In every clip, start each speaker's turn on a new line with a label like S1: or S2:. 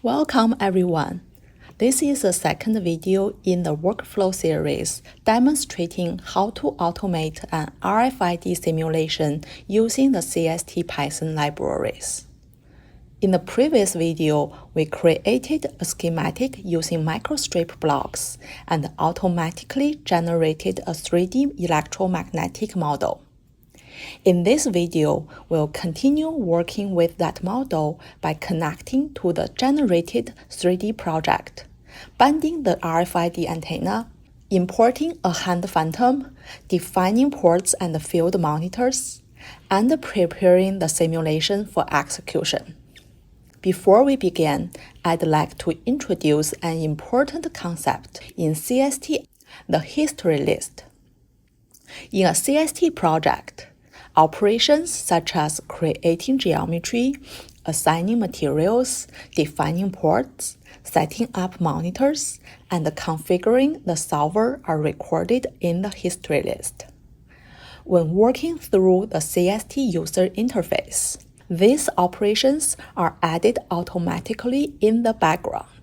S1: Welcome everyone. This is the second video in the workflow series demonstrating how to automate an RFID simulation using the CST Python libraries. In the previous video, we created a schematic using microstrip blocks and automatically generated a 3D electromagnetic model. In this video, we'll continue working with that model by connecting to the generated 3D project, binding the RFID antenna, importing a hand phantom, defining ports and field monitors, and preparing the simulation for execution. Before we begin, I'd like to introduce an important concept in CST, the history list. In a CST project, operations such as creating geometry, assigning materials, defining ports, setting up monitors, and configuring the solver are recorded in the history list. When working through the CST user interface, these operations are added automatically in the background.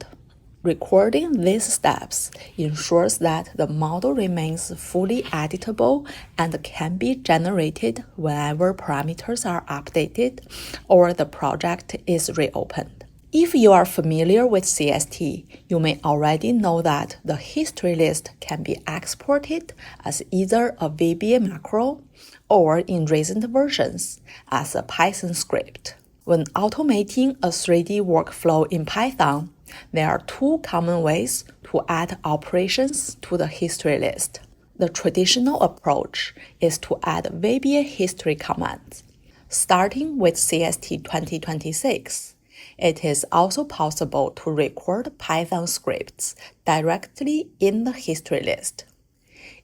S1: Recording these steps ensures that the model remains fully editable and can be generated whenever parameters are updated or the project is reopened. If you are familiar with CST, you may already know that the history list can be exported as either a VBA macro or in recent versions as a Python script. When automating a 3D workflow in Python, there are two common ways to add operations to the history list. The traditional approach is to add VBA history commands. Starting with CST 2026, it is also possible to record Python scripts directly in the history list.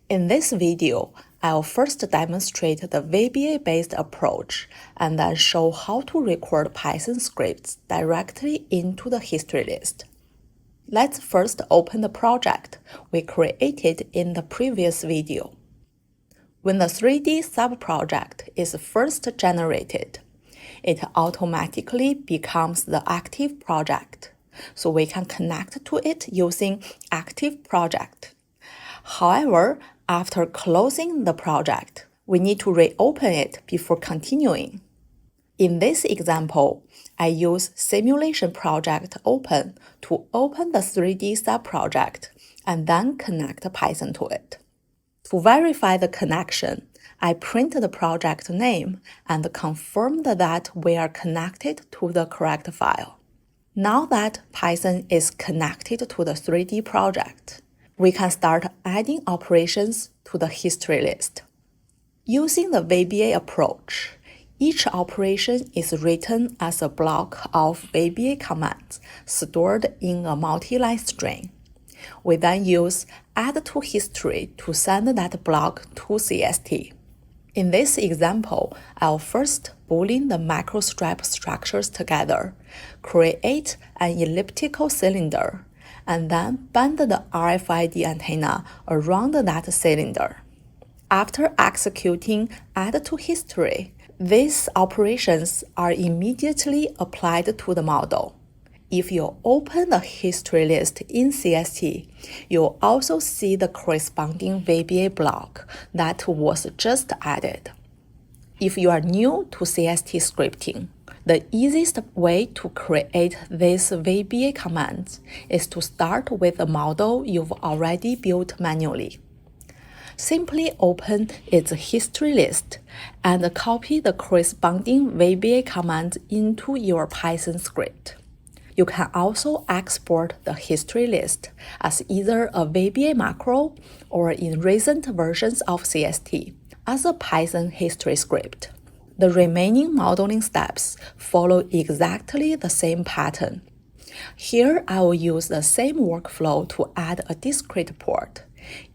S1: In this video, I'll first demonstrate the VBA-based approach and then show how to record Python scripts directly into the history list. Let's first open the project we created in the previous video. When the 3D subproject is first generated, it automatically becomes the active project, so we can connect to it using active project. However, after closing the project, we need to reopen it before continuing. In this example, I use simulation project open to open the 3D subproject and then connect Python to it. To verify the connection, I print the project name and confirmed that we are connected to the correct file. Now that Python is connected to the 3D project, we can start adding operations to the history list. Using the VBA approach, each operation is written as a block of VBA commands stored in a multi-line string. We then use add to history to send that block to CST. In this example, I'll first boolean the microstrip structures together, create an elliptical cylinder, and then bind the RFID antenna around that cylinder. After executing add to history, these operations are immediately applied to the model. If you open the history list in CST, you'll also see the corresponding VBA block that was just added. If you are new to CST scripting, the easiest way to create these VBA commands is to start with a model you've already built manually. Simply open its history list and copy the corresponding VBA command into your Python script. You can also export the history list as either a VBA macro or in recent versions of CST as a Python history script. The remaining modeling steps follow exactly the same pattern. Here, I will use the same workflow to add a discrete port,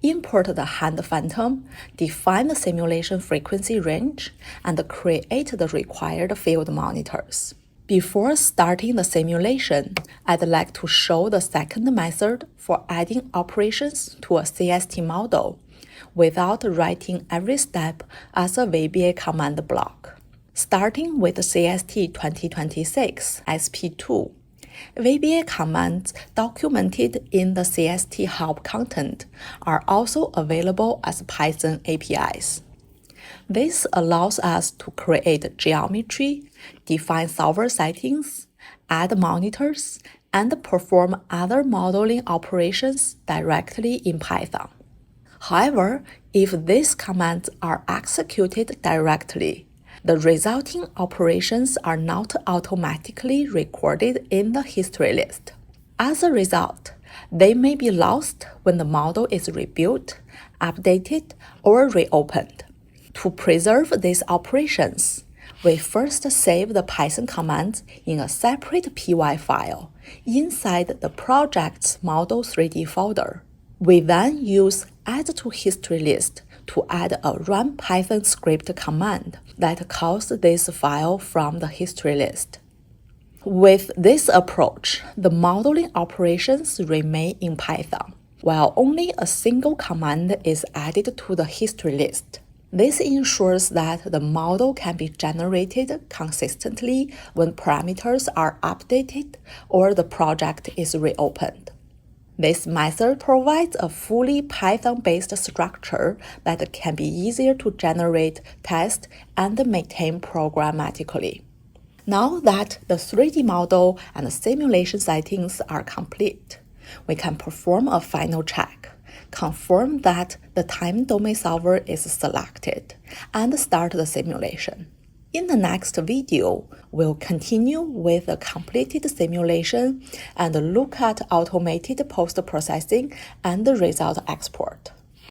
S1: import the hand phantom, define the simulation frequency range, and create the required field monitors. Before starting the simulation, I'd like to show the second method for adding operations to a CST model without writing every step as a VBA command block. Starting with CST 2026 SP2, VBA commands documented in the CST help content are also available as Python APIs. This allows us to create geometry, define solver settings, add monitors, and perform other modeling operations directly in Python. However, if these commands are executed directly, the resulting operations are not automatically recorded in the history list. As a result, they may be lost when the model is rebuilt, updated, or reopened. To preserve these operations, we first save the Python commands in a separate py file inside the project's Model 3D folder. We then use add to history list to add a run Python script command that calls this file from the history list. With this approach, the modeling operations remain in Python, while only a single command is added to the history list. This ensures that the model can be generated consistently when parameters are updated or the project is reopened. This method provides a fully Python-based structure that can be easier to generate, test, and maintain programmatically. Now that the 3D model and simulation settings are complete, we can perform a final check, confirm that the time domain solver is selected, and start the simulation. In the next video, we'll continue with a completed simulation and look at automated post-processing and result export.